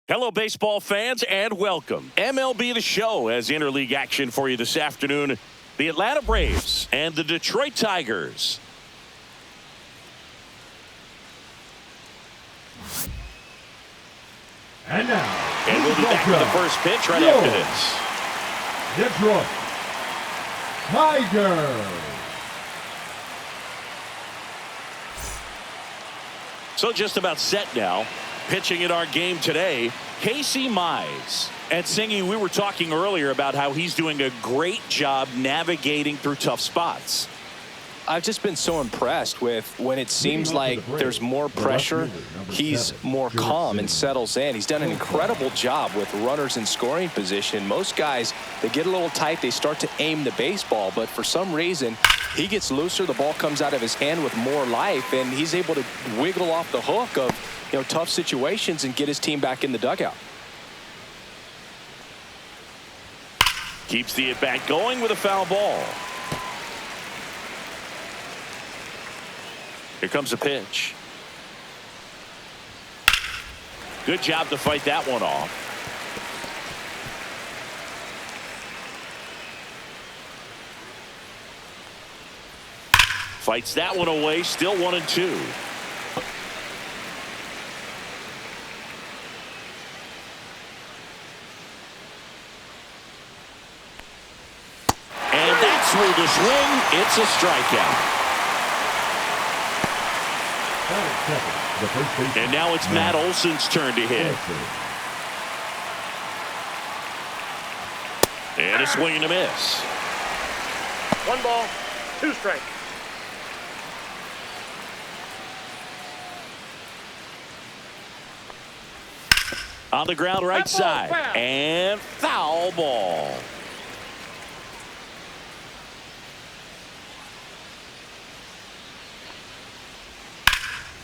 Hello, baseball fans, and welcome. MLB The Show has interleague action for you this afternoon. The Atlanta Braves and the Detroit Tigers. And now, we'll be back with the first pitch right after this. Detroit Tigers. So just about set now. Pitching in our game today, Casey Mize. And Singy, we were talking earlier about how he's doing a great job navigating through tough spots. I've just been so impressed with when it seems like there's more pressure, he's more calm and settles in. He's done an incredible job with runners in scoring position. Most guys, they get a little tight, they start to aim the baseball, but for some reason, he gets looser, the ball comes out of his hand with more life, and he's able to wiggle off the hook of tough situations and get his team back in the dugout. Keeps the at-bat going with a foul ball. Here comes a pitch. Good job to fight that one off. Fights that one away, still 1-2. And that's through the swing. It's a strikeout. And now it's Matt Olson's turn to hit. And a swing and a miss. 1 ball, 2 strikes. On the ground right side. And foul ball.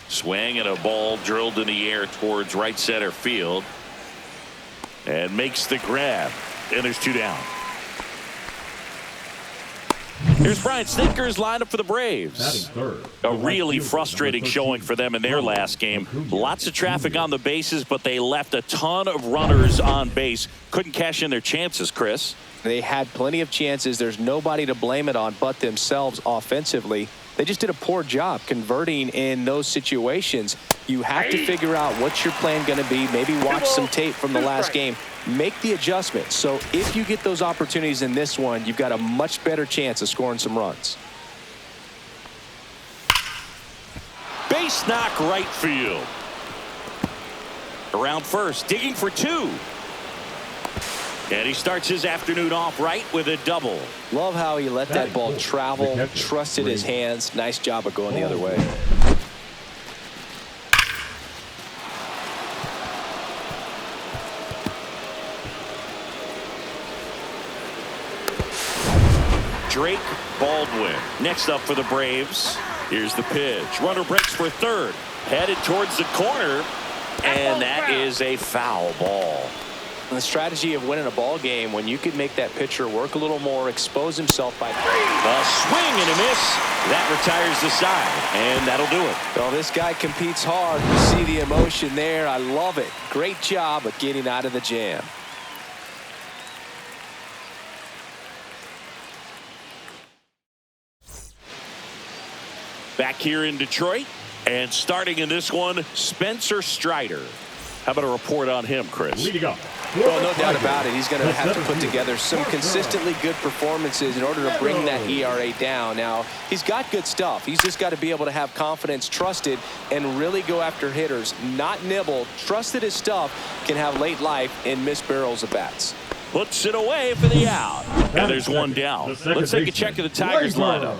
Swing and a ball drilled in the air towards right center field. And makes the grab. And there's 2 down. Here's Brian Snitker's lineup for the Braves. A really frustrating showing for them in their last game. Lots of traffic on the bases, but they left a ton of runners on base. Couldn't cash in their chances, Chris. They had plenty of chances. There's nobody to blame it on but themselves offensively. They just did a poor job converting in those situations. You have to figure out what's your plan going to be. Maybe watch some tape from the last game. Make the adjustment. So if you get those opportunities in this one, you've got a much better chance of scoring some runs. Base knock right field. Around first, digging for 2. And he starts his afternoon off right with a double. Love how he let that ball travel, trusted his hands. Nice job of going the other way. Drake Baldwin next up for the Braves. Here's the pitch. Runner breaks for third. Headed towards the corner. And that is a foul ball. And the strategy of winning a ball game, when you could make that pitcher work a little more, expose himself by a swing and a miss. That retires the side, and that'll do it. Well, this guy competes hard. You see the emotion there. I love it. Great job of getting out of the jam. Back here in Detroit, and starting in this one, Spencer Strider. How about a report on him, Chris? Well, no doubt about it. He's going to have to put together some consistently good performances in order to bring that ERA down. Now, he's got good stuff. He's just got to be able to have confidence, trust it, and really go after hitters. Not nibble. Trust that his stuff can have late life and miss barrels of bats. Puts it away for the out. And there's 1 down. Let's take a check of the Tigers lineup.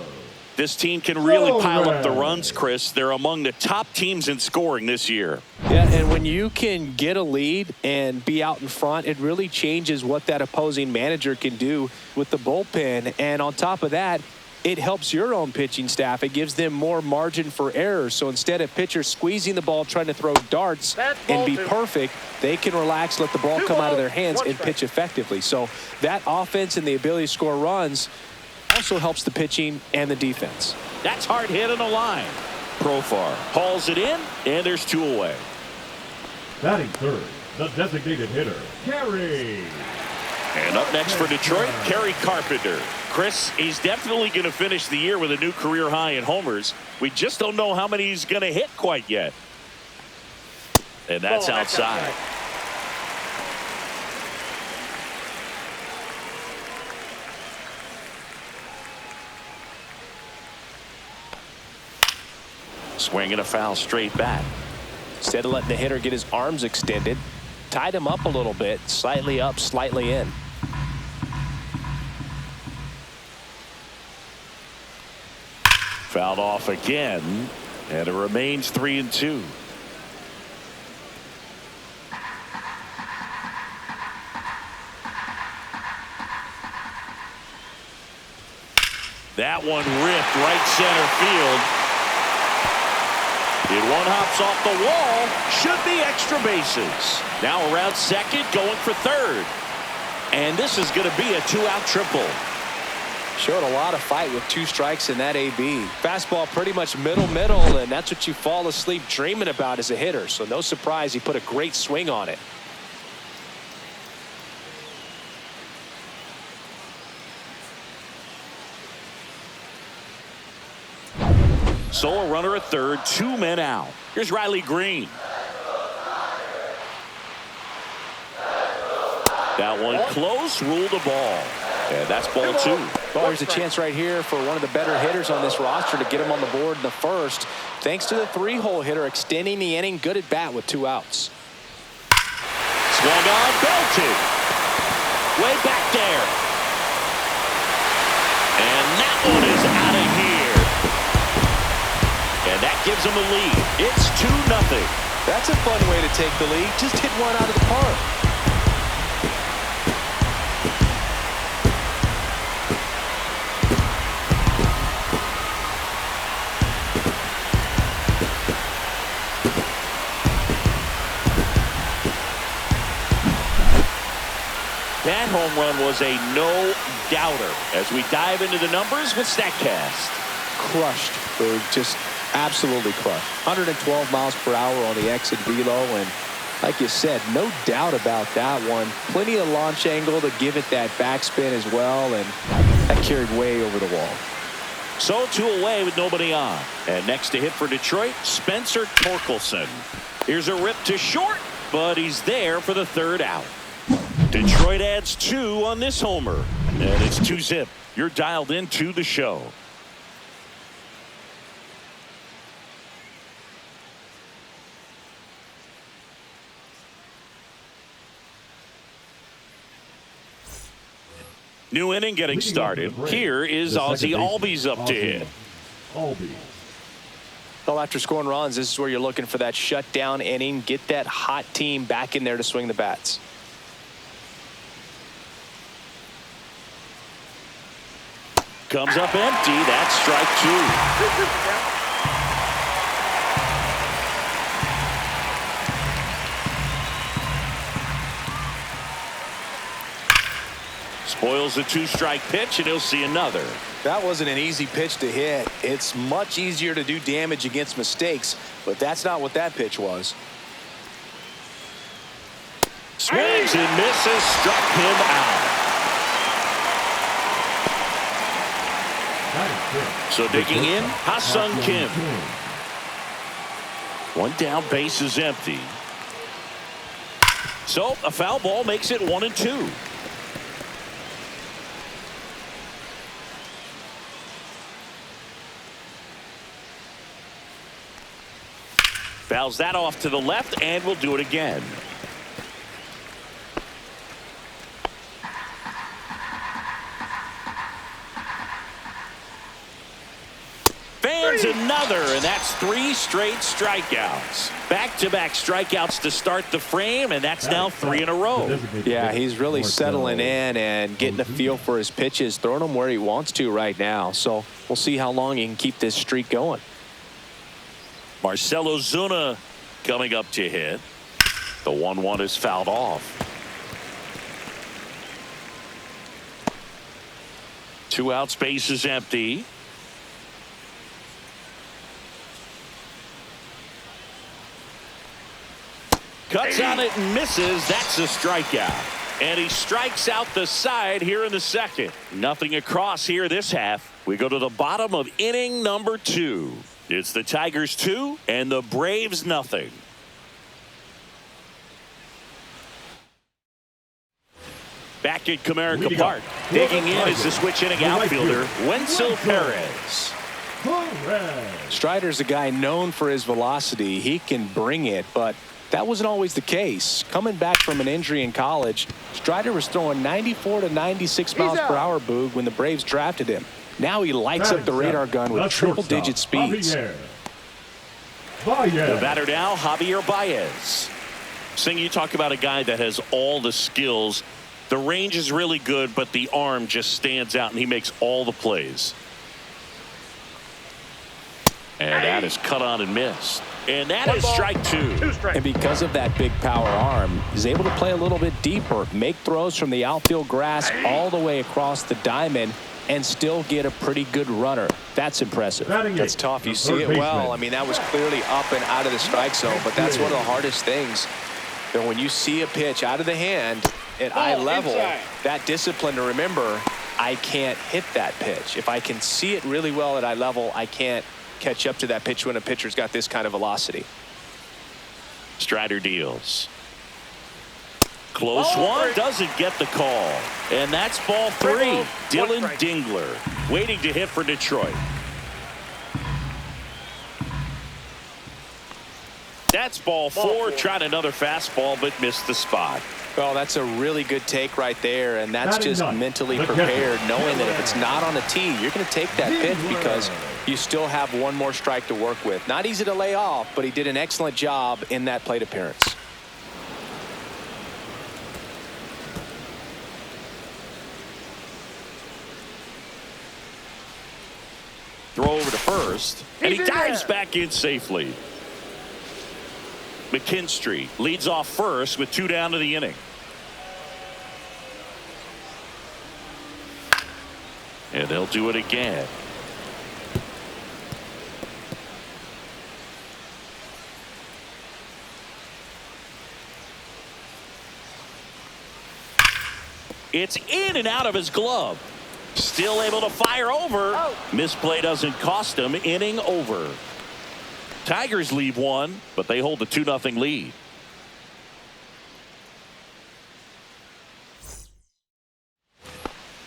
This team can really pile up the runs, Chris. They're among the top teams in scoring this year. Yeah, and when you can get a lead and be out in front, it really changes what that opposing manager can do with the bullpen. And on top of that, it helps your own pitching staff. It gives them more margin for error. So instead of pitchers squeezing the ball, trying to throw darts and be perfect, they can relax, let the ball come out of their hands and pitch effectively. So that offense and the ability to score runs also helps the pitching and the defense. That's hard hit on the line. Profar hauls it in, and there's 2 away. Batting third, the designated hitter, Gary. And up next for Detroit, Kerry Carpenter. Chris, he's definitely going to finish the year with a new career high in homers. We just don't know how many he's going to hit quite yet. And that's outside. Swing and a foul straight back. Instead of letting the hitter get his arms extended, tied him up a little bit, slightly up, slightly in. Fouled off again, and it remains 3-2. That one ripped right center field. And one hops off the wall. Should be extra bases. Now around second, going for third. And this is going to be a two-out triple. Showed a lot of fight with 2 strikes in that AB. Fastball pretty much middle, and that's what you fall asleep dreaming about as a hitter. So no surprise he put a great swing on it. So a runner at third, 2 men out. Here's Riley Green. That one close, ruled a ball. And that's ball 2. Well, there's a chance right here for one of the better hitters on this roster to get him on the board in the first. Thanks to the 3-hole hitter extending the inning. Good at bat with 2 outs. Swung on, belted. Way back there. And that one is out of here. And that gives them a lead. It's 2-0. That's a fun way to take the lead. Just hit one out of the park. That home run was a no-doubter. As we dive into the numbers with StatCast. Crushed, Boog. Just absolutely crushed. 112 miles per hour on the exit velo, and like you said, no doubt about that one. Plenty of launch angle to give it that backspin as well, and that carried way over the wall. So 2 away with nobody on. And next to hit for Detroit, Spencer Torkelson. Here's a rip to short, but he's there for the 3rd out. Detroit adds 2 on this homer, and it's 2-zip. You're dialed into the show. New inning getting started. Here is Ozzie Albies up to hit. Well, after scoring runs, this is where you're looking for that shutdown inning. Get that hot team back in there to swing the bats. Comes up empty. That's strike 2. Spoils the 2-strike pitch, and he'll see another. That wasn't an easy pitch to hit. It's much easier to do damage against mistakes, but that's not what that pitch was. Swings and misses, struck him out. So digging in, Ha-Sung Kim. 1 down, base is empty. So a foul ball makes it 1-2. Fouls that off to the left, and we'll do it again. Fans another, and that's 3 straight strikeouts. Back-to-back strikeouts to start the frame, and that's now 3 in a row. Yeah, he's really settling in and getting a feel for his pitches, throwing them where he wants to right now. So we'll see how long he can keep this streak going. Marcell Ozuna coming up to hit. The 1-1 is fouled off. 2 outs, base is empty. Cuts on it and misses. That's a strikeout. And he strikes out the side here in the second. Nothing across here this half. We go to the bottom of inning number 2. It's the Tigers 2 and the Braves nothing. Back at Comerica Park. Digging in is the switch inning outfielder, Wenzel Perez. Strider's a guy known for his velocity. He can bring it, but that wasn't always the case. Coming back from an injury in college, Strider was throwing 94 to 96 miles per hour, Boog, when the Braves drafted him. Now he lights up the radar gun with triple-digit speeds. The batter now, Javier Baez. Sing, you talk about a guy that has all the skills. The range is really good, but the arm just stands out, and he makes all the plays. And that is cut on and missed. And that is strike 2. And because of that big power arm, he's able to play a little bit deeper, make throws from the outfield grass all the way across the diamond, and still get a pretty good runner. That's impressive. That's tough. You see it well. I mean, that was clearly up and out of the strike zone, but that's one of the hardest things. And when you see a pitch out of the hand at eye level, that discipline to remember, I can't hit that pitch. If I can see it really well at eye level, I can't catch up to that pitch when a pitcher's got this kind of velocity. Strider deals. Close one, doesn't get the call. And that's ball 3. Dylan Dingler waiting to hit for Detroit. That's ball 4. Tried another fastball but missed the spot. Well, that's a really good take right there, and that's just mentally prepared, knowing that if it's not on the tee, you're going to take that pitch because you still have one more strike to work with. Not easy to lay off, but he did an excellent job in that plate appearance. Throw over to first, and he dives back in safely. McKinstry leads off first with 2 down to the inning. And they'll do it again. It's in and out of his glove. Still able to fire over. Misplay doesn't cost him. Inning over. Tigers leave 1, but they hold the 2-0 lead.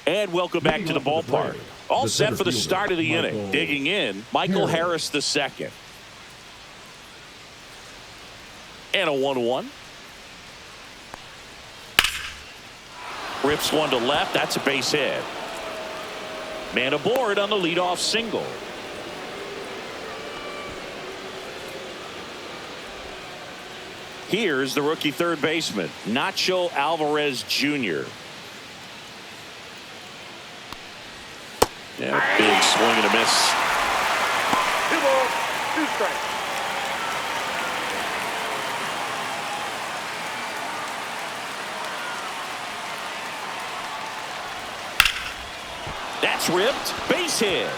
And welcome back to the ballpark. All set for the start of the inning. Digging in, Michael Harris II. And a 1-1. Rips one to left. That's a base hit. Man aboard on the leadoff single. Here's the rookie third baseman, Nacho Alvarez Jr. Yeah, big swing and a miss. 2 balls, 2 strikes. That's ripped. Base hit.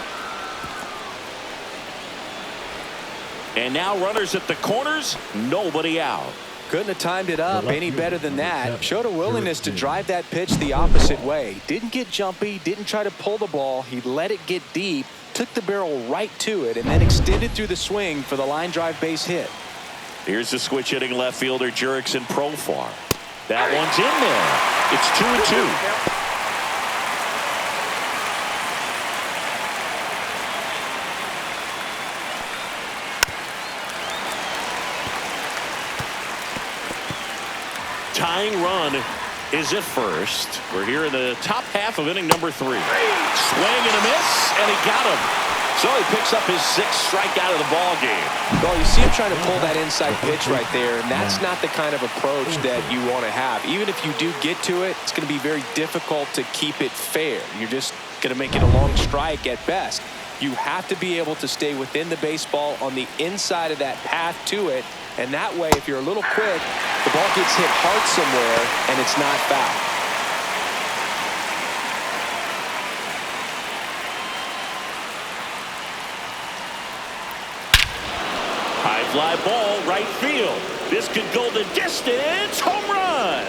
And now runners at the corners. Nobody out. Couldn't have timed it up any better than that. Showed a willingness to drive that pitch the opposite way. Didn't get jumpy, didn't try to pull the ball. He let it get deep, took the barrel right to it, and then extended through the swing for the line drive base hit. Here's the switch hitting left fielder Jurickson Profar. That one's in there. It's 2-2. Tying run is at first. We're here in the top half of inning number 3. Swing and a miss, and he got him. So he picks up his 6th strikeout of the ball game. Well, you see him trying to pull that inside pitch right there, and that's not the kind of approach that you want to have. Even if you do get to it, it's going to be very difficult to keep it fair. You're just going to make it a long strike at best. You have to be able to stay within the baseball on the inside of that path to it. And that way, if you're a little quick, the ball gets hit hard somewhere, and it's not foul. High fly ball, right field. This could go the distance. Home run.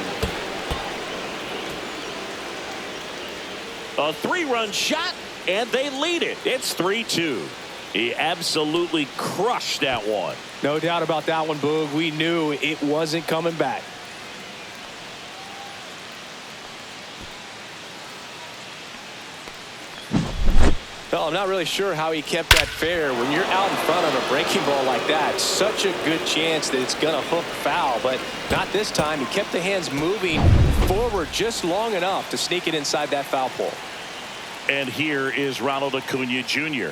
A 3-run shot, and they lead it. It's 3-2. He absolutely crushed that one. No doubt about that one, Boog. We knew it wasn't coming back. Well, I'm not really sure how he kept that fair. When you're out in front on a breaking ball like that, such a good chance that it's going to hook foul, but not this time. He kept the hands moving forward just long enough to sneak it inside that foul pole. And here is Ronald Acuna Jr.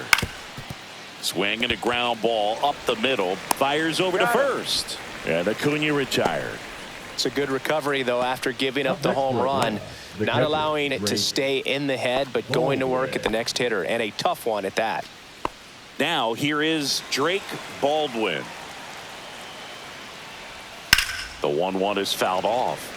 Swinging a ground ball up the middle, fires over to first, and Acuna retired. It's a good recovery, though, after giving up the home run. Not allowing it to stay in the head, but going to work at the next hitter, and a tough one at that. Now here is Drake Baldwin. The 1-1 is fouled off.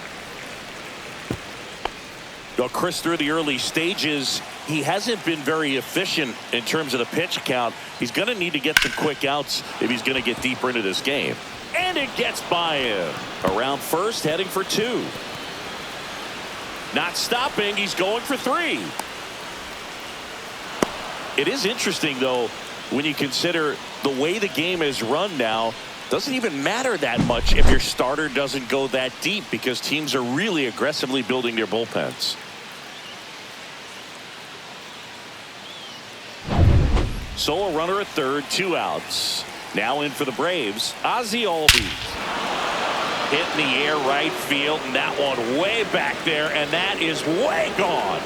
Well, Chris, through the early stages, he hasn't been very efficient in terms of the pitch count. He's going to need to get some quick outs if he's going to get deeper into this game. And it gets by him. Around first, heading for 2. Not stopping. He's going for 3. It is interesting, though, when you consider the way the game is run now. Doesn't even matter that much if your starter doesn't go that deep, because teams are really aggressively building their bullpens. So a runner at third, 2 outs. Now in for the Braves, Ozzie Albies. Hit in the air right field, and that one way back there, and that is way gone.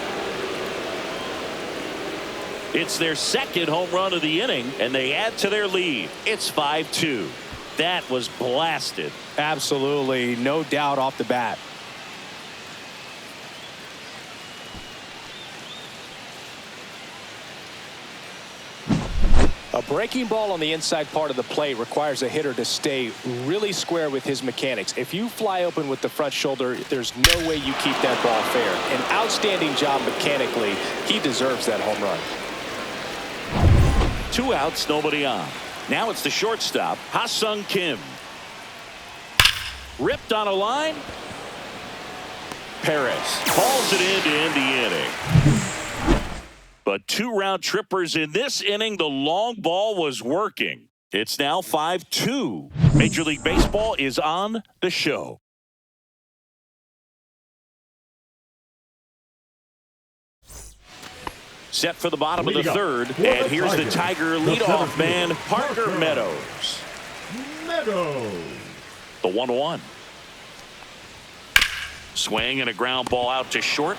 It's their second home run of the inning, and they add to their lead. It's 5-2. That was blasted. Absolutely, no doubt off the bat. A breaking ball on the inside part of the plate requires a hitter to stay really square with his mechanics. If you fly open with the front shoulder, there's no way you keep that ball fair. An outstanding job mechanically. He deserves that home run. 2 outs, nobody on. Now it's the shortstop, Ha-Sung Kim. Ripped on a line. Perez calls it in to end the inning. But 2 round trippers in this inning. The long ball was working. It's now 5-2. Major League Baseball is on the show. Set for the bottom of the third, and here's the Tiger leadoff man, Parker Meadows. The 1-1. Swing and a ground ball out to short.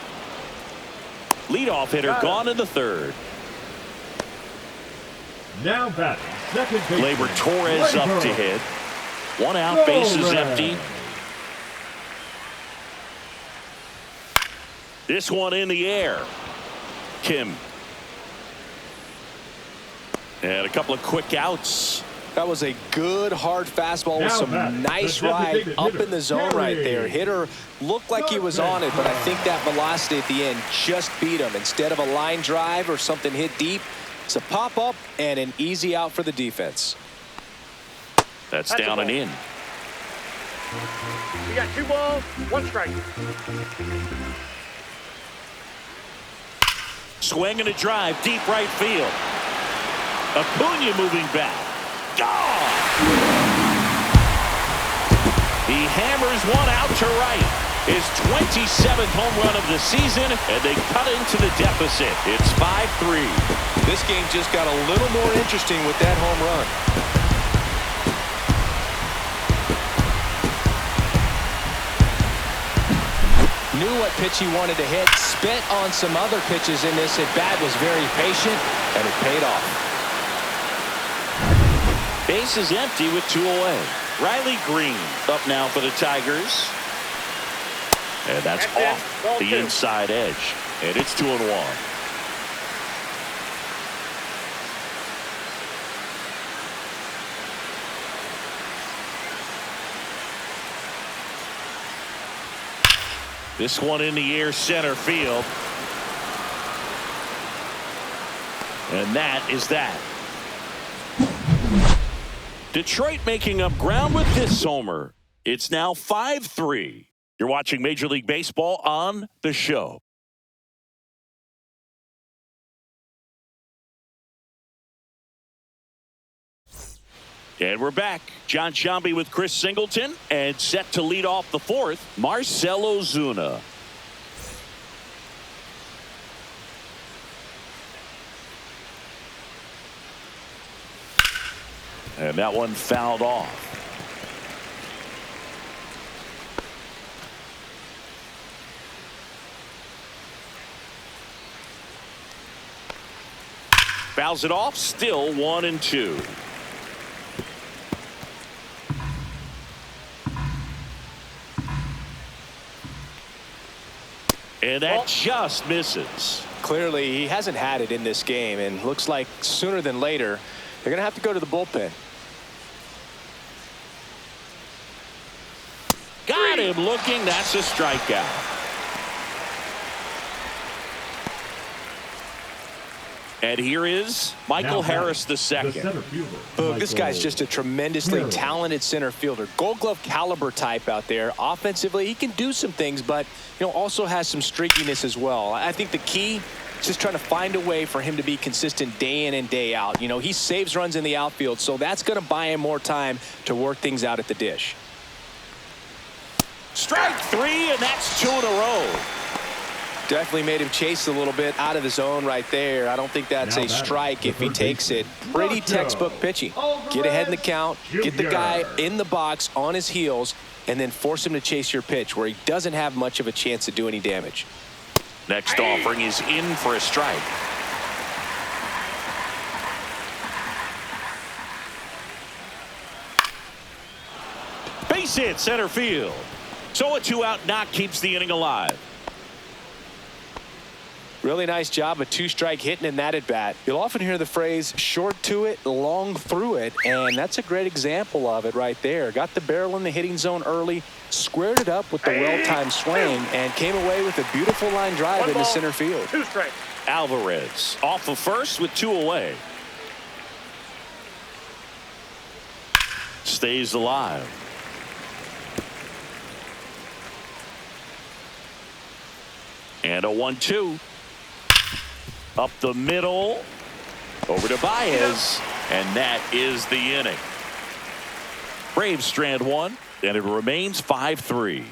Leadoff hitter gone in the third. Now batting, second base. Gleyber Torres up to hit. 1 out, bases empty. This one in the air. Kim. And a couple of quick outs. That was a good hard fastball with some nice ride up in the zone right there. Hitter looked like he was on it, but I think that velocity at the end just beat him. Instead of a line drive or something hit deep, it's a pop up and an easy out for the defense. That's down and in. You got 2 balls, 1 strike. Swing and a drive, deep right field. Acuna moving back. Gone! He hammers one out to right. His 27th home run of the season, and they cut into the deficit. It's 5-3. This game just got a little more interesting with that home run. Knew what pitch he wanted to hit, spit on some other pitches in this at bat, was very patient, and it paid off. Base is empty with 2 away. Riley Green up now for the Tigers. And that's off the inside edge. And it's 2-1. This one in the air, center field. And that is that. Detroit making up ground with this homer. It's now 5-3. You're watching Major League Baseball on The Show. And we're back. John Sciambi with Chris Singleton, and set to lead off the fourth, Marcell Ozuna. And that one fouled off. Fouls it off, still 1-2. And that just misses. Clearly, he hasn't had it in this game, and looks like sooner than later, they're going to have to go to the bullpen. Got him looking. That's a strikeout. And here is Michael Harris II. Boog, this guy's just a tremendously talented center fielder. Gold Glove caliber type out there. Offensively, he can do some things, but also has some streakiness as well. I think the key is just trying to find a way for him to be consistent day in and day out. He saves runs in the outfield, so that's going to buy him more time to work things out at the dish. Strike 3, and that's 2 in a row. Definitely made him chase a little bit out of the zone right there. I don't think that's a strike if he takes it. Pretty textbook pitching. Get ahead in the count, get the guy in the box on his heels, and then force him to chase your pitch where he doesn't have much of a chance to do any damage. Next offering is in for a strike. Base hit center field. So a 2-out knock keeps the inning alive. Really nice job, a 2-strike hitting in that at bat. You'll often hear the phrase short to it, long through it, and that's a great example of it right there. Got the barrel in the hitting zone early, squared it up with the well-timed swing, and came away with a beautiful line drive into center field. 2 strikes. Alvarez off of first with 2 away. Stays alive. And a 1-2. Up the middle, over to Baez, and that is the inning. Braves strand 1, and it remains 5-3.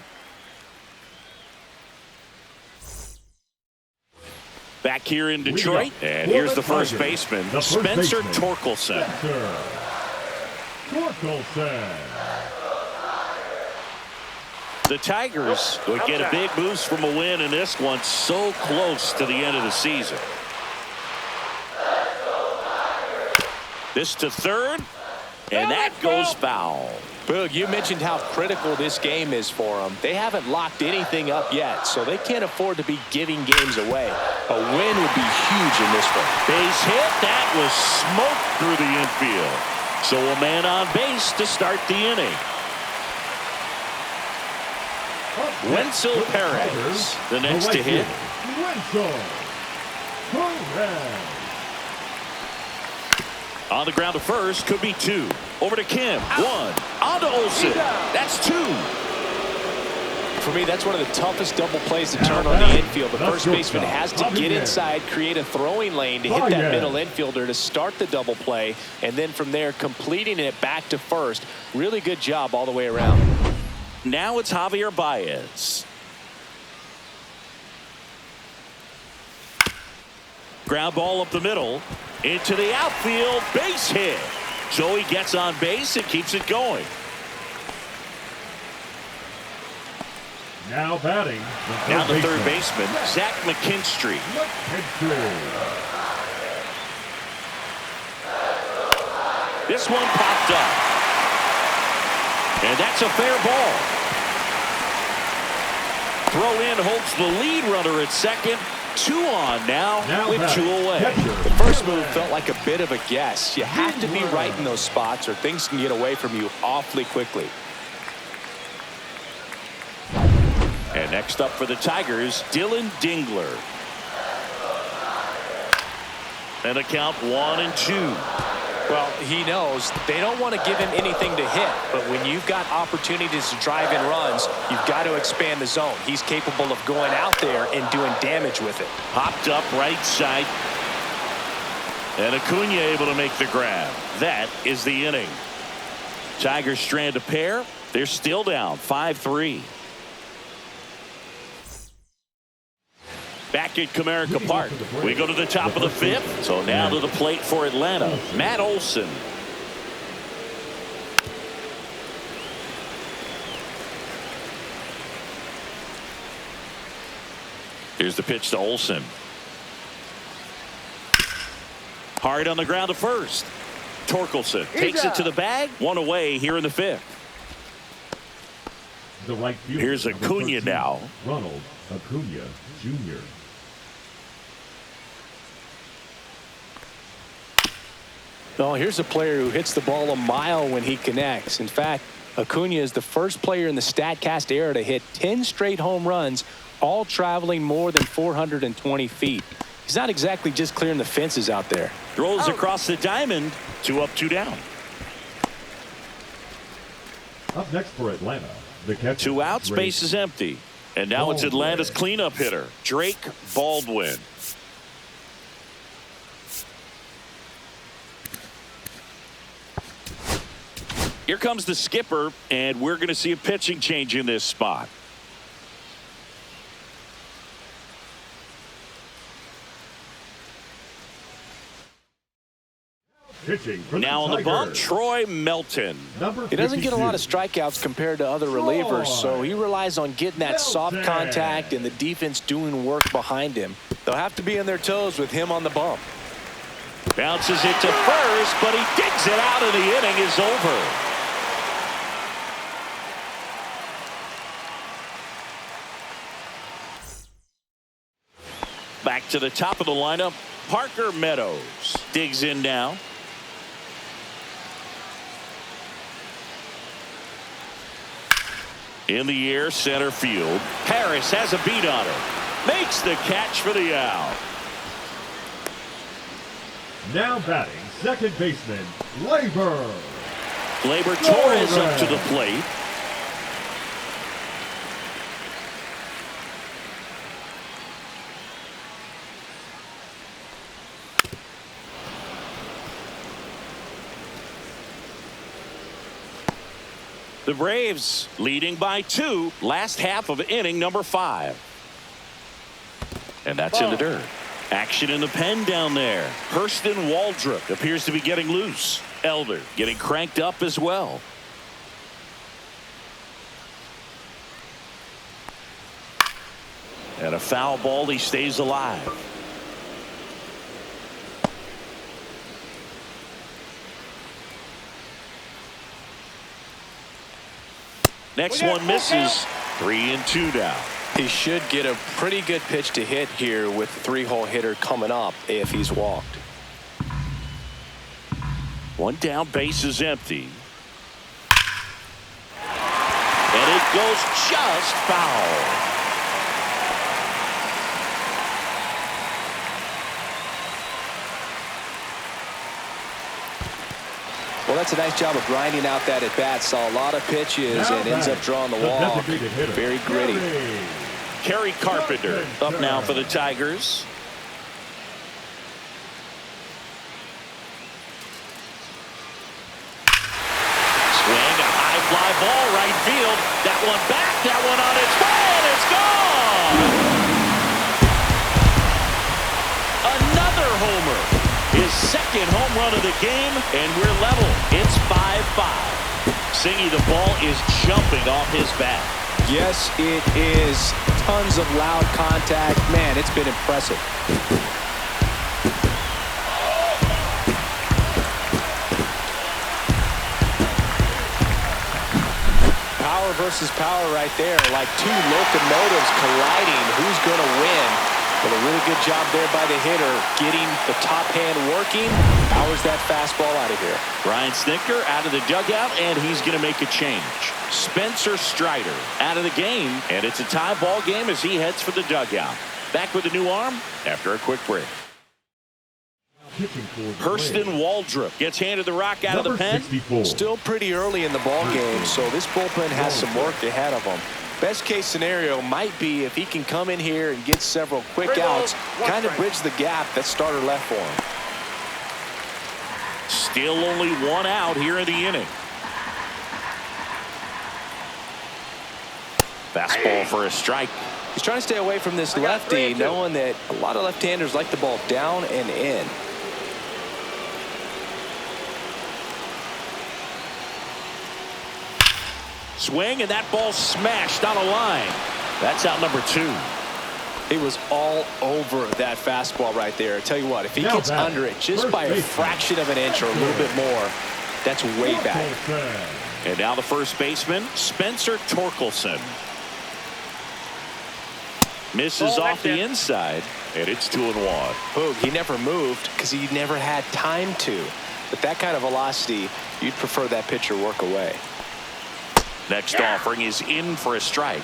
Back here in Detroit, and here's the first baseman, Spencer Torkelson. The Tigers would get a big boost from a win in this one, so close to the end of the season. This to third, and that goes foul. Boog, you mentioned how critical this game is for them. They haven't locked anything up yet, so they can't afford to be giving games away. A win would be huge in this one. Base hit, that was smoked through the infield. So a man on base to start the inning. Wenzel Perez, the next to hit. On the ground to first, could be 2. Over to Kim, 1. On to Olsen, that's 2. For me, that's one of the toughest double plays to turn on the infield. The first baseman has to get inside, create a throwing lane to hit that middle infielder to start the double play, and then from there, completing it back to first. Really good job all the way around. Now it's Javier Baez. Ground ball up the middle. Into the outfield, base hit. So he gets on base and keeps it going. Now batting. Now the third baseman, Zach McKinstry. This one popped up. And that's a fair ball. Throw in holds the lead runner at second. 2 on now with 2 away. The first move felt like a bit of a guess. You have to be right in those spots or things can get away from you awfully quickly. And next up for the Tigers, Dylan Dingler. And a count 1-2. Well, he knows they don't want to give him anything to hit, but when you've got opportunities to drive in runs, you've got to expand the zone. He's capable of going out there and doing damage with it. Popped up right side. And Acuna able to make the grab. That is the inning. Tigers strand a pair. They're still down 5-3. Back at Comerica Park. We go to the top of the fifth. So now to the plate for Atlanta, Matt Olson. Here's the pitch to Olson. Hard on the ground to first. Torkelson takes it to the bag. One away here in the fifth. The right fielder, Here's Acuna now. Ronald Acuna Jr. Oh, here's a player who hits the ball a mile when he connects. In fact, Acuna is the first player in the StatCast era to hit 10 straight home runs, all traveling more than 420 feet. He's not exactly just clearing the fences out there. Throws across the diamond. 2 up, 2 down. Up next for Atlanta, the catcher. 2 outs, base is empty. And now it's Atlanta's cleanup hitter, Drake Baldwin. Here comes the skipper, and we're going to see a pitching change in this spot. Now on the bump, Troy Melton. He doesn't get a lot of strikeouts compared to other relievers, so he relies on getting that soft contact and the defense doing work behind him. They'll have to be on their toes with him on the bump. Bounces it to first, but he digs it out, and the inning is over. Back to the top of the lineup, Parker Meadows digs in now. In the air, center field. Harris has a beat on her. Makes the catch for the out. Now batting, second baseman, Labor. Labor Torres up to the plate. The Braves leading by 2, last half of inning number 5. And that's in the dirt. Action in the pen down there. Hurston Waldrop appears to be getting loose. Elder getting cranked up as well. And a foul ball, he stays alive. Next one misses. 3-2 now. He should get a pretty good pitch to hit here with the 3-hole hitter coming up if he's walked. 1 down, base is empty. And it goes just foul. Well, that's a nice job of grinding out that at bat. Saw a lot of pitches and ends up drawing the walk. Very gritty. Kerry Carpenter up now for the Tigers. Swing, a high fly ball, right field. That one back, that one on its way, and it's gone. Another homer. His second home run of the game, and we're level. It's 5-5. Singy, the ball is jumping off his bat. Yes, it is. Tons of loud contact. Man, it's been impressive. Power versus power right there. Like 2 locomotives colliding. Who's going to win? But a really good job there by the hitter, getting the top hand working. Powers that fastball out of here. Brian Snitker out of the dugout, and he's going to make a change. Spencer Strider out of the game, and it's a tie ball game as he heads for the dugout. Back with a new arm after a quick break. Pitching for the Hurston Braves. Waldrop gets handed the rock out of the Number pen. 64. Still pretty early in the ball game, so this bullpen has some work ahead of them. Best case scenario might be if he can come in here and get several quick outs, kind of bridge the gap that starter left for him. Still only one out here in the inning. Fastball for a strike. He's trying to stay away from this lefty, knowing that a lot of left-handers like the ball down and in. Swing, and that ball smashed on a line. That's out number 2. He was all over that fastball right there. I tell you what, if he Now gets back, under it just first by a baseman. fraction of an inch or a little bit more, that's way back. Torkelson. And now the first baseman, Spencer Torkelson. Misses off the inside, and it's 2-1. Boog, he never moved because he never had time to. With that kind of velocity, you'd prefer that pitcher work away. Next offering is in for a strike.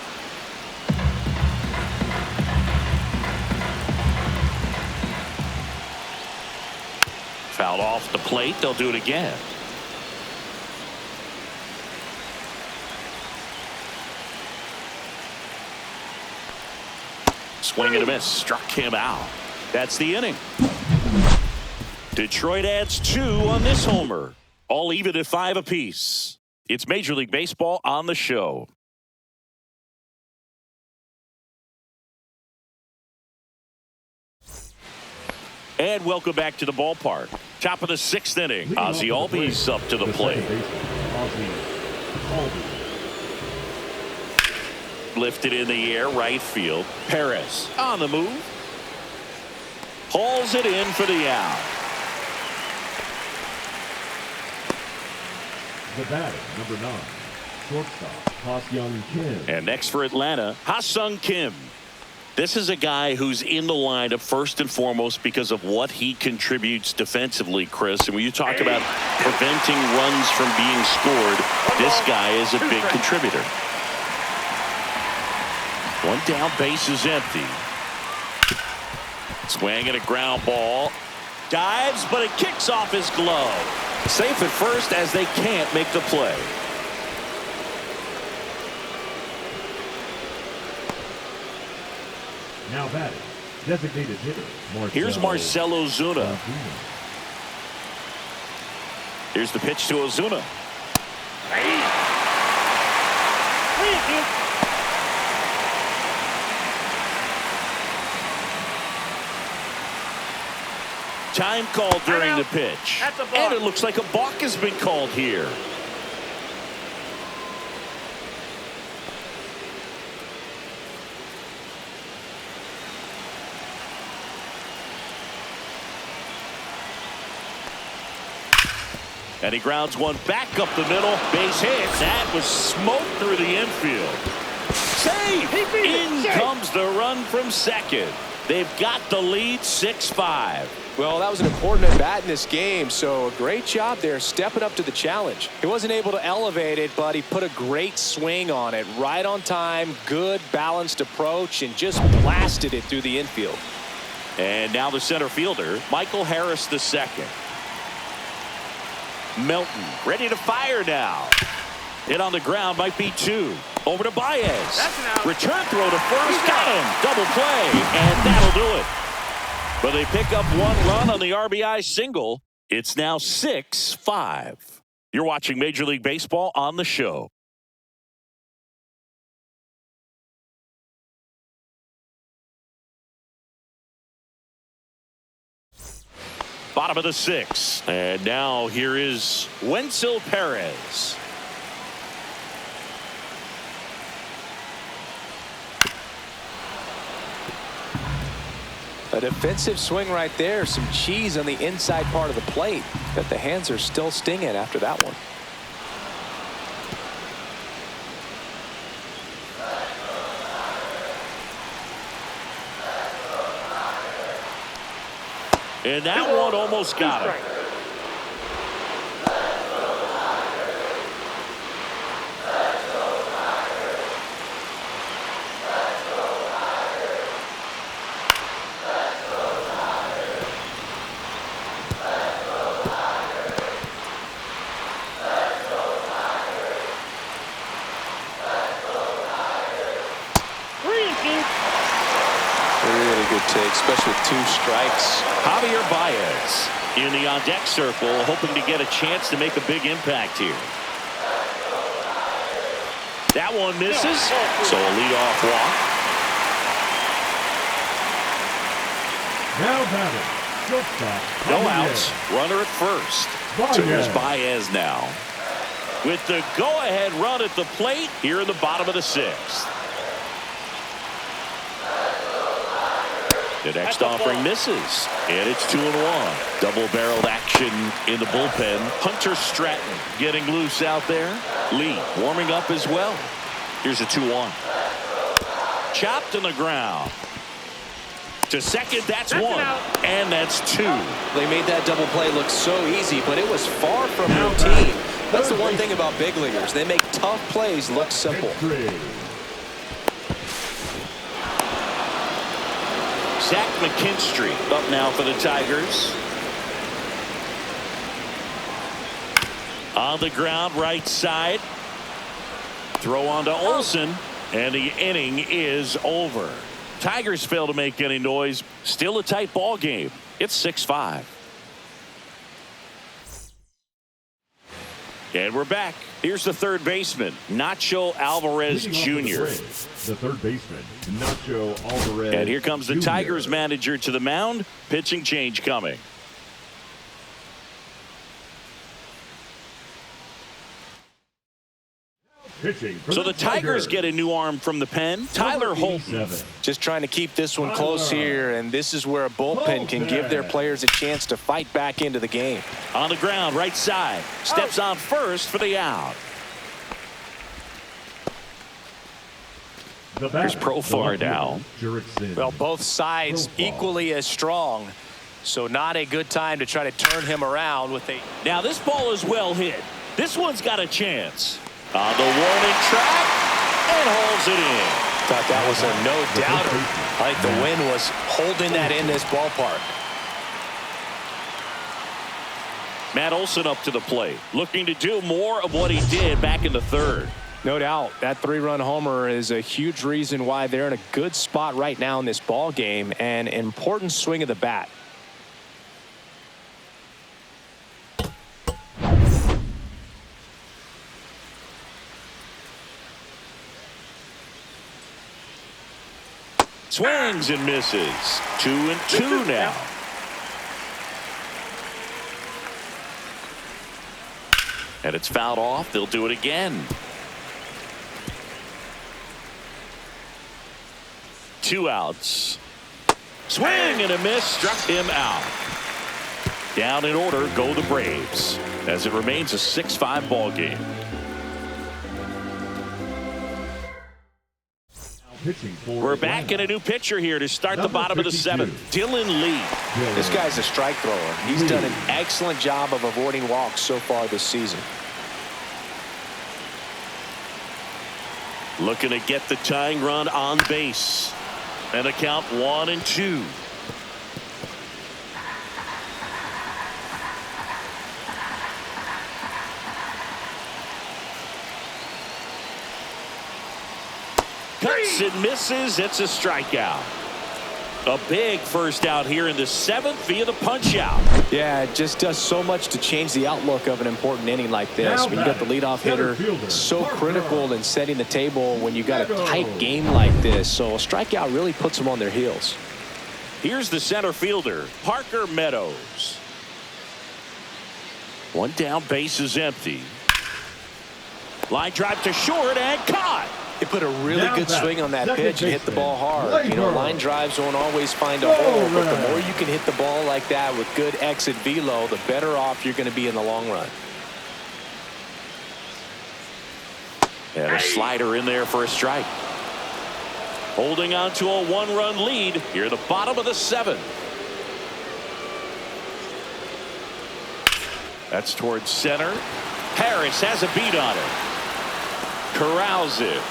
Fouled off the plate. They'll do it again. Swing and a miss. Struck him out. That's the inning. Detroit adds 2 on this homer. All even at 5 apiece. It's Major League Baseball on the show. And welcome back to the ballpark. Top of the 6th inning. Ozzie Albies up to the plate. Lifted in the air, right field. Perez on the move. Hauls it in for the out. The batter, number 9, shortstop, Ha-Seong Kim. And next for Atlanta, Ha-Seong Kim. This is a guy who's in the lineup first and foremost because of what he contributes defensively, Chris. And when you talk about preventing runs from being scored, this guy is a big contributor. One down, base is empty. Swing and a ground ball. Dives, but it kicks off his glove. Safe at first as they can't make the play. Now batting, designated hitter, Here's Marcell Ozuna. Here's the pitch to Ozuna. Time called during the pitch. And it looks like a balk has been called here. And he grounds one back up the middle. Base hit. That was smoke through the infield. Save! In comes the run from second. They've got the lead 6-5. Well, that was an important at bat in this game, so a great job there stepping up to the challenge. He wasn't able to elevate it, but he put a great swing on it. Right on time, good balanced approach, and just blasted it through the infield. And now the center fielder, Michael Harris II. Melton ready to fire now. Hit on the ground, might be 2. Over to Baez. Return throw to first. Got him. Double play, and that'll do it. But they pick up 1 run on the RBI single. It's now 6-5. You're watching Major League Baseball on the show. Bottom of the 6th. And now here is Wenzel Perez. A defensive swing right there. Some cheese on the inside part of the plate. But the hands are still stinging after that one. And that one almost got him. would take, especially with 2 strikes. Javier Baez in the on-deck circle, hoping to get a chance to make a big impact here. That one misses, so a leadoff walk. Now batting, shortstop. No Javier. outs, runner at first. So here's Baez now. With the go-ahead run at the plate here in the bottom of the 6th. The next offering misses, and it's 2-1. Double-barreled action in the bullpen. Hunter Stratton getting loose out there. Lee warming up as well. Here's a 2-1. Chopped in the ground. To second, that's 1, and that's 2. They made that double play look so easy, but it was far from routine. That's the one thing about big leaguers. They make tough plays look simple. Zach McKinstry up now for the Tigers. On the ground, right side. Throw on to Olsen, and the inning is over. Tigers fail to make any noise. Still a tight ball game. It's 6-5. And we're back. Here's the third baseman, Nacho Alvarez Jr. The third baseman, Nacho Alvarez. And here comes the Jr. Tigers manager to the mound. Pitching change coming. So the Tigers get a new arm from the pen. Tyler Holton. Just trying to keep this one close here, and this is where a bullpen can give their players a chance to fight back into the game. On the ground, right side. Steps on first for the out. Here's Profar now. Well, both sides equally as strong, so not a good time to try to turn him around with a... Now this ball is well hit. This one's got a chance. On the warning track, and holds it in. Thought that was a no-doubter. I think the wind was holding that in this ballpark. Matt Olson up to the plate, looking to do more of what he did back in the 3rd. No doubt, that 3-run homer is a huge reason why they're in a good spot right now in this ball game, and an important swing of the bat. Swings and misses. 2-2 now. And it's fouled off. They'll do it again. 2 outs. Swing and a miss. Struck him out. Down in order go the Braves, as it remains a 6-5 ball game. We're back in a new pitcher here to start the bottom of the 7th. Dylan Lee. This guy's a strike thrower. He's done an excellent job of avoiding walks so far this season. Looking to get the tying run on base. And a count 1-2. Cuts and misses. It's a strikeout. A big first out here in the 7th via the punch out. Yeah, it just does so much to change the outlook of an important inning like this. When you got the leadoff hitter, so critical in setting the table when you got a tight game like this. So a strikeout really puts them on their heels. Here's the center fielder, Parker Meadows. One down, base is empty. Line drive to short and caught. They put a really good swing on that pitch and hit the ball hard. You know, line drives won't always find a hole, but the more you can hit the ball like that with good exit velo, the better off you're going to be in the long run. And a slider in there for a strike. Holding on to a 1-run lead here at the bottom of the 7th. That's towards center. Harris has a beat on it. Corrals it.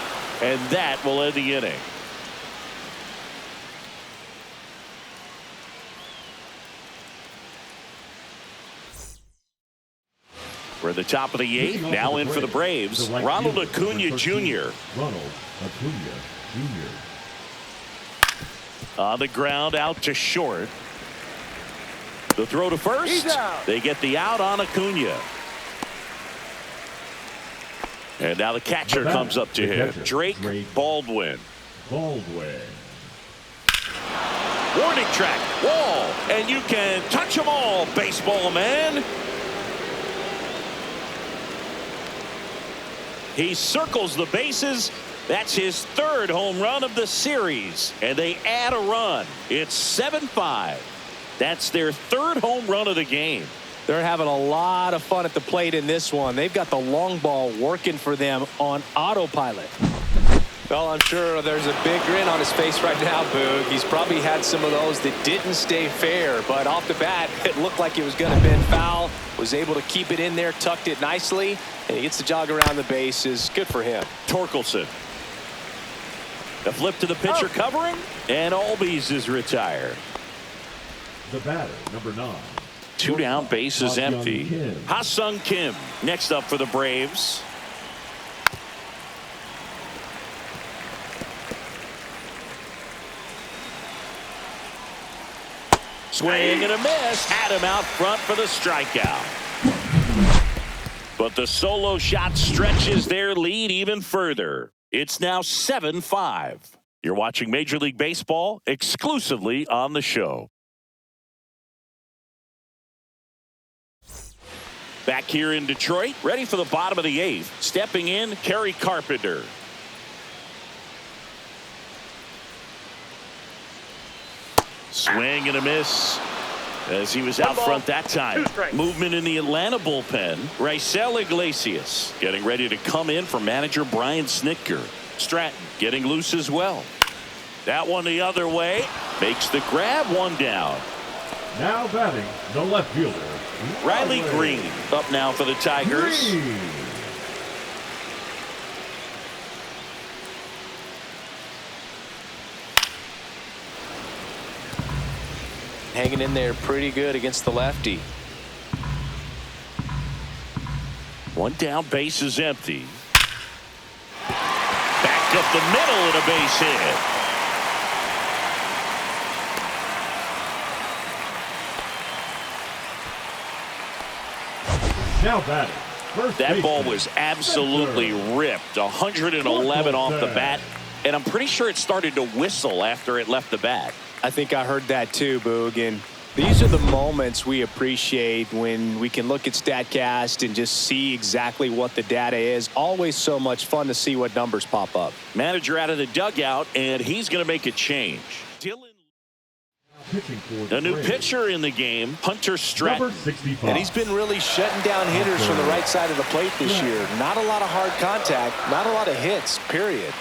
And that will end the inning. We're at the top of the 8th. Now in for the Braves, Ronald Acuna Jr. On the ground, out to short. The throw to first. He's out. They get the out on Acuna. And now the catcher comes up to him. Drake Baldwin. Baldwin. Warning track. Wall. And you can touch them all, baseball man. He circles the bases. That's his third home run of the series. And they add a run. It's 7-5. That's their third home run of the game. They're having a lot of fun at the plate in this one. They've got the long ball working for them on autopilot. Well, I'm sure there's a big grin on his face right now, Boog. He's probably had some of those that didn't stay fair, but off the bat, it looked like it was going to bend foul. Was able to keep it in there, tucked it nicely, and he gets the jog around the bases. Good for him. Torkelson. The flip to the pitcher covering, and Albies is retired. The batter, number 9. 2 down, bases empty. Kim. Ha-Sung Kim next up for the Braves. Swing and a miss. Had him out front for the strikeout. But the solo shot stretches their lead even further. It's now 7-5. You're watching Major League Baseball exclusively on the show. Back here in Detroit, ready for the bottom of the 8th. Stepping in, Kerry Carpenter. Swing and a miss as he was out front that time. Movement in the Atlanta bullpen. Raisel Iglesias getting ready to come in for manager Brian Snitker. Stratton getting loose as well. That one the other way. Makes the grab, 1 down. Now batting, the left fielder, Riley Green up now for the Tigers. Green. Hanging in there pretty good against the lefty. 1 down, base is empty. Back up the middle and a base hit. Now batting. That ball was absolutely ripped. 111 off the bat. And I'm pretty sure it started to whistle after it left the bat. I think I heard that too, Boog. And these are the moments we appreciate when we can look at StatCast and just see exactly what the data is. Always so much fun to see what numbers pop up. Manager out of the dugout, and he's going to make a change. Dylan. The new pitcher in the game, Hunter Stratton. And he's been really shutting down hitters from the right side of the plate this year. Not a lot of hard contact, not a lot of hits, period.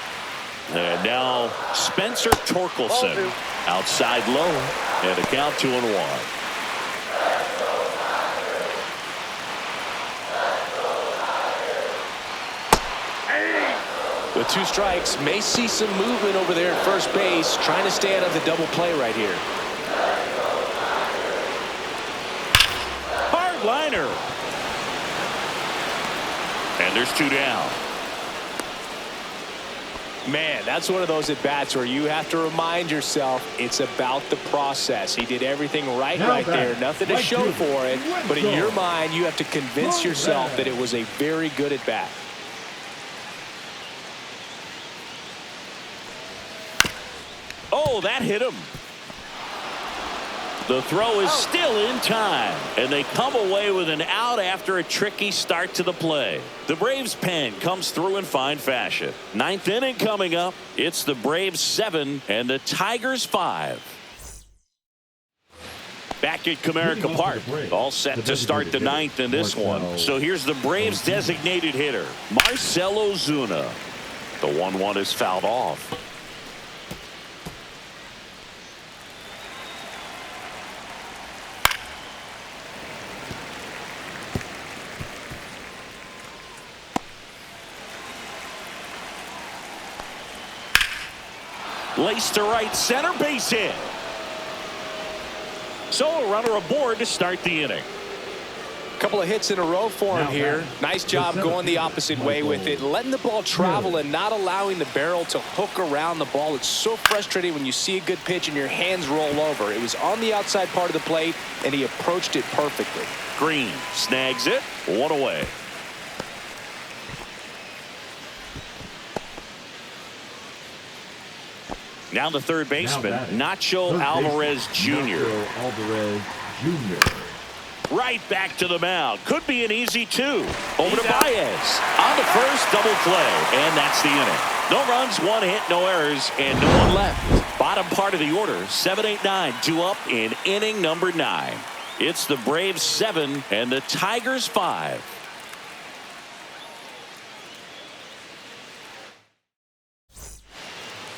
And now Spencer Torkelson outside low, and a count 2-1. With 2 strikes, may see some movement over there at first base, trying to stay out of the double play right here. Hard liner. And there's 2 down. Man, that's one of those at-bats where you have to remind yourself it's about the process. He did everything right there. Nothing to show for it. But in your mind, you have to convince yourself that it was a very good at-bat. Oh, that hit him. The throw is still in time, and they come away with an out after a tricky start to the play. The Braves pen comes through in fine fashion. 9th inning coming up. It's the Braves 7 and the Tigers 5. Back at Comerica Park, all set to start the 9th in this one. So here's the Braves designated hitter, Marcell Ozuna. The 1-1 is fouled off. Laced to right center, base hit. So a runner aboard to start the inning. Couple of hits in a row for him here. Nice job going the opposite way with it, letting the ball travel and not allowing the barrel to hook around the ball. It's so frustrating when you see a good pitch and your hands roll over. It was on the outside part of the plate, and he approached it perfectly. Green snags it, 1 away. Now the third baseman, Nacho Alvarez Jr. Right back to the mound. Could be an easy 2. Over to Baez. On the first, double play. And that's the inning. No runs, 1 hit, no errors, and no one left. Bottom part of the order, 7, 8, 9, 2 up in inning number 9. It's the Braves 7 and the Tigers 5.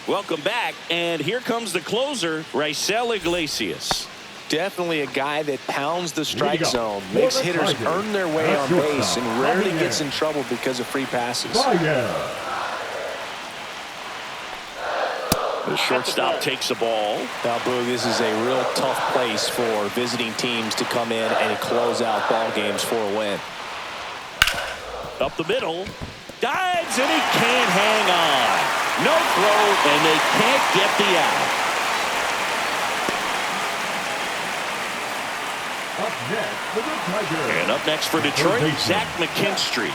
Welcome back, and here comes the closer, Raisel Iglesias. Definitely a guy that pounds the strike zone, makes hitters earn their way on base, and rarely gets in trouble because of free passes. The shortstop takes the ball. Now, Boog, this is a real tough place for visiting teams to come in and close out ball games for a win. Up the middle. Dives, and he can't hang on. No throw, and they can't get the out. Up next for the Tigers. And up next for Detroit, Zach McKinstry.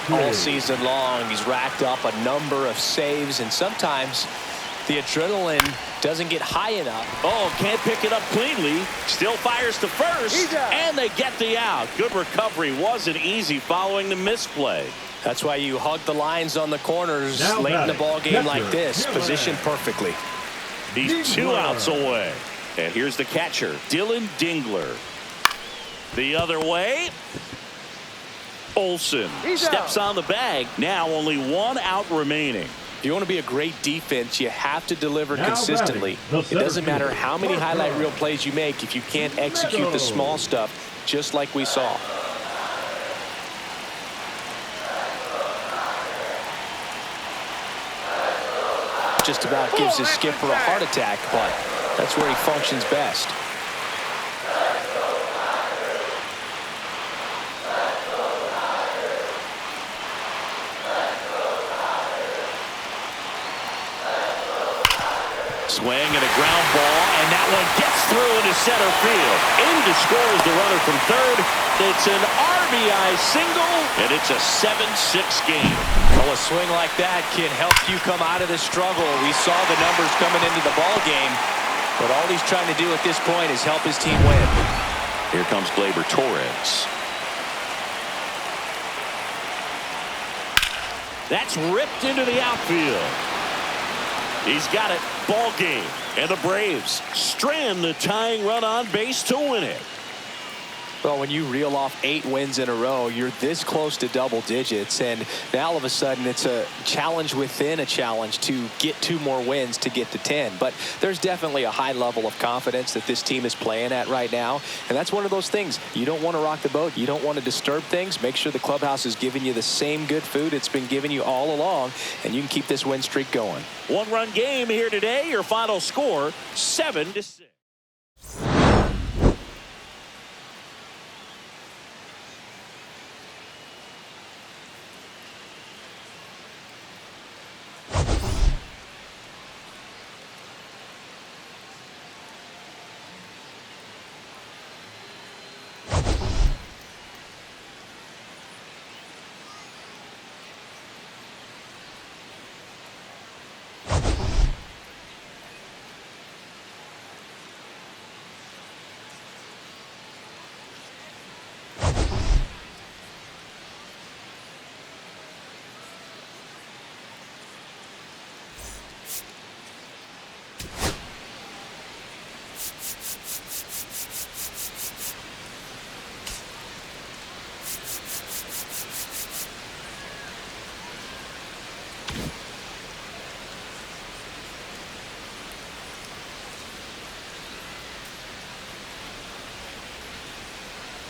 All season long, he's racked up a number of saves, and sometimes the adrenaline doesn't get high enough. Oh, can't pick it up cleanly. Still fires to first, and they get the out. Good recovery. Wasn't easy following the misplay. That's why you hug the lines on the corners late in the ball game like this, positioned perfectly. He's 2 outs away. And here's the catcher, Dylan Dingler. The other way. Olsen steps on the bag. Now only 1 out remaining. If you want to be a great defense, you have to deliver consistently. It doesn't matter how many highlight reel plays you make if you can't execute the small stuff, just like we saw. Just about gives his skipper a heart attack, but that's where he functions best. Swing and a ground ball, and that one gets through into center field. In to scores the runner from third. It's an RBI single, and it's a 7-6 game. Well, a swing like that can help you come out of the struggle. We saw the numbers coming into the ball game, but all he's trying to do at this point is help his team win. Here comes Gleyber Torres. That's ripped into the outfield. He's got it. Ball game. And the Braves strand the tying run on base to win it. Well, when you reel off 8 wins in a row, you're this close to double digits, and now all of a sudden it's a challenge within a challenge to get 2 more wins to get to 10. But there's definitely a high level of confidence that this team is playing at right now, and that's one of those things. You don't want to rock the boat. You don't want to disturb ththings. Make sure the clubhouse is giving you the same good food it's been giving you all along, and you can keep this win streak going. 1-run game here today. Your final score, 7-6.